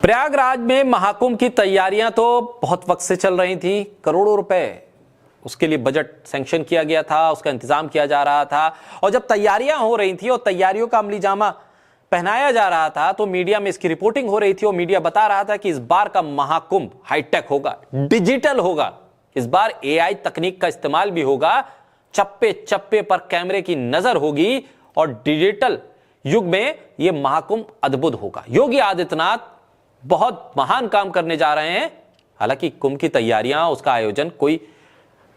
प्रयागराज में महाकुंभ की तैयारियां तो बहुत वक्त से चल रही थी। करोड़ों रुपए उसके लिए बजट सैंक्शन किया गया था, उसका इंतजाम किया जा रहा था। और जब तैयारियां हो रही थी और तैयारियों का अमली जामा पहनाया जा रहा था तो मीडिया में इसकी रिपोर्टिंग हो रही थी और मीडिया बता रहा था कि इस बार का महाकुंभ हाईटेक होगा, डिजिटल होगा। इस बार एआई तकनीक का इस्तेमाल भी होगा, चप्पे चप्पे पर कैमरे की नजर होगी और डिजिटल युग में यह महाकुंभ अद्भुत होगा। योगी आदित्यनाथ बहुत महान काम करने जा रहे हैं। हालांकि कुंभ की तैयारियां, उसका आयोजन कोई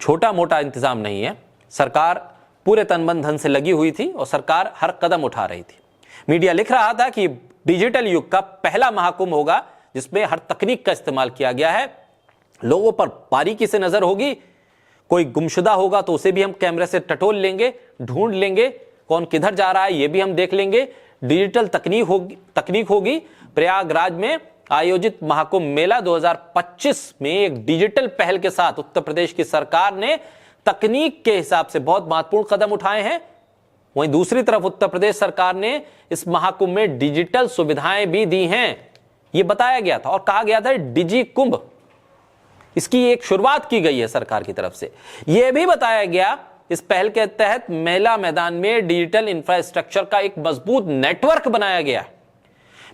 छोटा मोटा इंतजाम नहीं है। सरकार पूरे तन मन धन से लगी हुई थी और सरकार हर कदम उठा रही थी। मीडिया लिख रहा था कि डिजिटल युग का पहला महाकुंभ होगा जिसमें हर तकनीक का इस्तेमाल किया गया है। लोगों पर बारीकी से नजर होगी, कोई गुमशुदा होगा तो उसे भी हम कैमरे से टटोल लेंगे, ढूंढ लेंगे, कौन किधर जा रहा है ये भी हम देख लेंगे। डिजिटल तकनीक होगी। प्रयागराज में आयोजित महाकुंभ मेला 2025 में एक डिजिटल पहल के साथ उत्तर प्रदेश की सरकार ने तकनीक के हिसाब से बहुत महत्वपूर्ण कदम उठाए हैं। वहीं दूसरी तरफ उत्तर प्रदेश सरकार ने इस महाकुंभ में डिजिटल सुविधाएं भी दी हैं। यह बताया गया था और कहा गया था डिजी कुंभ, इसकी एक शुरुआत की गई है सरकार की तरफ से। यह भी बताया गया इस पहल के तहत मेला मैदान में डिजिटल इंफ्रास्ट्रक्चर का एक मजबूत नेटवर्क बनाया गया।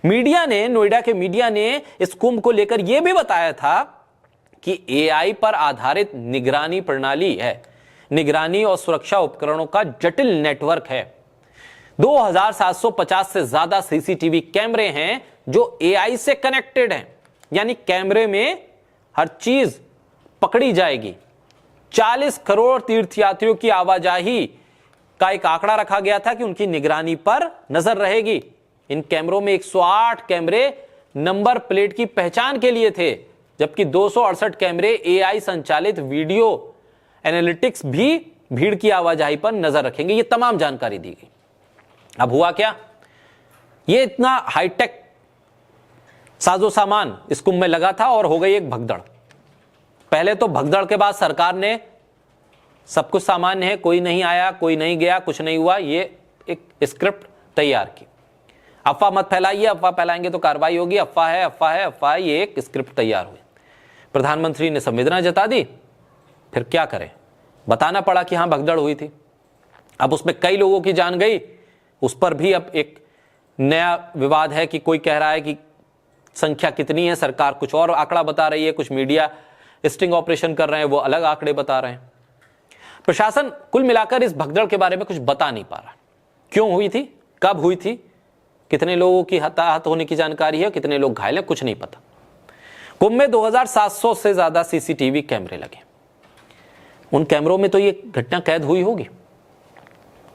मीडिया ने, नोएडा के मीडिया ने इस कुंभ को लेकर यह भी बताया था कि एआई पर आधारित निगरानी प्रणाली है। निगरानी और सुरक्षा उपकरणों का जटिल नेटवर्क है। 2750 से ज्यादा सीसीटीवी कैमरे हैं जो एआई से कनेक्टेड हैं, यानी कैमरे में हर चीज पकड़ी जाएगी। 40 करोड़ तीर्थयात्रियों की आवाजाही का एक आंकड़ा रखा गया था कि उनकी निगरानी पर नजर रहेगी। इन कैमरों में 108 कैमरे नंबर प्लेट की पहचान के लिए थे, जबकि 268 कैमरे एआई संचालित वीडियो एनालिटिक्स भी भीड़ की आवाजाही पर नजर रखेंगे। ये तमाम जानकारी दी गई। अब हुआ क्या, ये इतना हाईटेक साजो सामान इस कुंभ में लगा था और हो गई एक भगदड़। पहले तो भगदड़ के बाद सरकार ने सब कुछ सामान्य है, कोई नहीं आया, कोई नहीं गया, कुछ नहीं हुआ, ये एक स्क्रिप्ट तैयार की। अफवाह मत फैलाइए, अफवाह फैलाएंगे तो कार्रवाई होगी, अफवाह है, अफवाह है, अफवाह। ये एक स्क्रिप्ट तैयार हुई। प्रधानमंत्री ने संवेदना जता दी, फिर क्या करें, बताना पड़ा कि हां भगदड़ हुई थी। अब उसमें कई लोगों की जान गई, उस पर भी अब एक नया विवाद है कि कोई कह रहा है कि संख्या कितनी है, सरकार कुछ और आंकड़ा बता रही है, कुछ मीडिया स्टिंग ऑपरेशन कर रहे हैं, वो अलग आंकड़े बता रहे हैं। प्रशासन कुल मिलाकर इस भगदड़ के बारे में कुछ बता नहीं पा रहा। क्यों हुई थी, कब हुई थी, कितने लोगों की हताहत होने की जानकारी है, कितने लोग घायल हैं, कुछ नहीं पता। कुंभ में 2700 से ज्यादा सीसीटीवी कैमरे लगे। उन कैमरों में तो ये घटना कैद हुई होगी,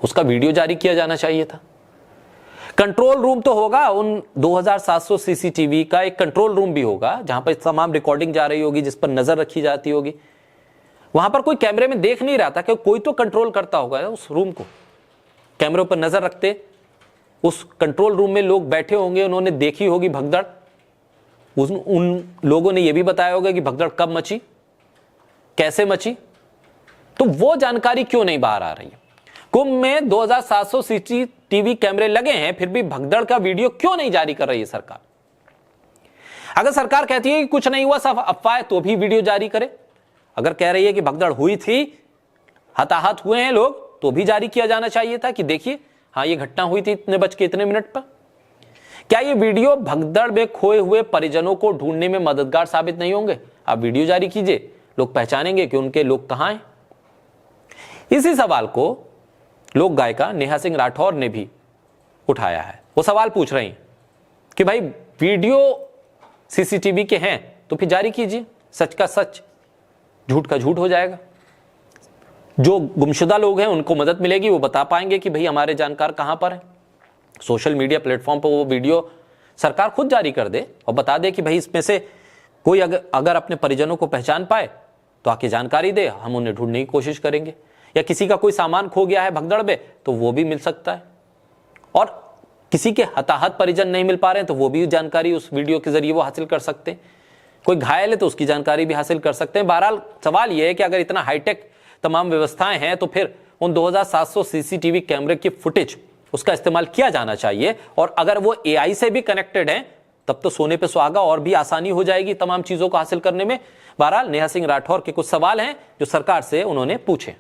उसका वीडियो जारी किया जाना चाहिए था। कंट्रोल रूम तो होगा, उन 2700 सीसीटीवी का एक कंट्रोल रूम भी होगा जहां पर तमाम रिकॉर्डिंग जा रही होगी, जिस पर नजर रखी जाती होगी। वहां पर कोई कैमरे में देख नहीं रहा था कि कोई तो कंट्रोल करता होगा उस रूम को। कैमरों पर नजर रखते उस कंट्रोल रूम में लोग बैठे होंगे, उन्होंने देखी होगी भगदड़। उन लोगों ने यह भी बताया होगा कि भगदड़ कब मची, कैसे मची। तो वो जानकारी क्यों नहीं बाहर आ रही है। कुंभ में 2700 सीसीटीवी कैमरे लगे हैं, फिर भी भगदड़ का वीडियो क्यों नहीं जारी कर रही है सरकार। अगर सरकार कहती है कि कुछ नहीं हुआ, सब अफवाह, तो भी वीडियो जारी करे। अगर कह रही है कि भगदड़ हुई थी, हताहत हुए हैं लोग, तो भी जारी किया जाना चाहिए था कि देखिए हाँ ये घटना हुई थी इतने बज के इतने मिनट पर। क्या ये वीडियो भगदड़ में खोए हुए परिजनों को ढूंढने में मददगार साबित नहीं होंगे। आप वीडियो जारी कीजिए, लोग पहचानेंगे कि उनके लोग कहां हैं। इसी सवाल को लोक गायिका नेहा सिंह राठौर ने भी उठाया है। वो सवाल पूछ रही हैं कि भाई वीडियो सीसीटीवी के हैं तो फिर जारी कीजिए, सच का सच, झूठ का झूठ हो जाएगा। जो गुमशुदा लोग हैं उनको मदद मिलेगी, वो बता पाएंगे कि भाई हमारे जानकार कहां पर है। सोशल मीडिया प्लेटफॉर्म पर वो वीडियो सरकार खुद जारी कर दे और बता दे कि भाई इसमें से कोई अगर अपने परिजनों को पहचान पाए तो आके जानकारी दे, हम उन्हें ढूंढने की कोशिश करेंगे। या किसी का कोई सामान खो गया है भगदड़ में तो वो भी मिल सकता है। और किसी के हताहत परिजन नहीं मिल पा रहे हैं तो वो भी जानकारी उस वीडियो के जरिए वो हासिल कर सकते हैं। कोई घायल है तो उसकी जानकारी भी हासिल कर सकते हैं। बहरहाल सवाल यह है कि अगर इतना हाईटेक तमाम व्यवस्थाएं हैं तो फिर उन 2700 सीसीटीवी कैमरे की फुटेज उसका इस्तेमाल किया जाना चाहिए। और अगर वो एआई से भी कनेक्टेड है तब तो सोने पे सुहागा और भी आसानी हो जाएगी तमाम चीजों को हासिल करने में। बहरहाल नेहा सिंह राठौर के कुछ सवाल हैं जो सरकार से उन्होंने पूछे।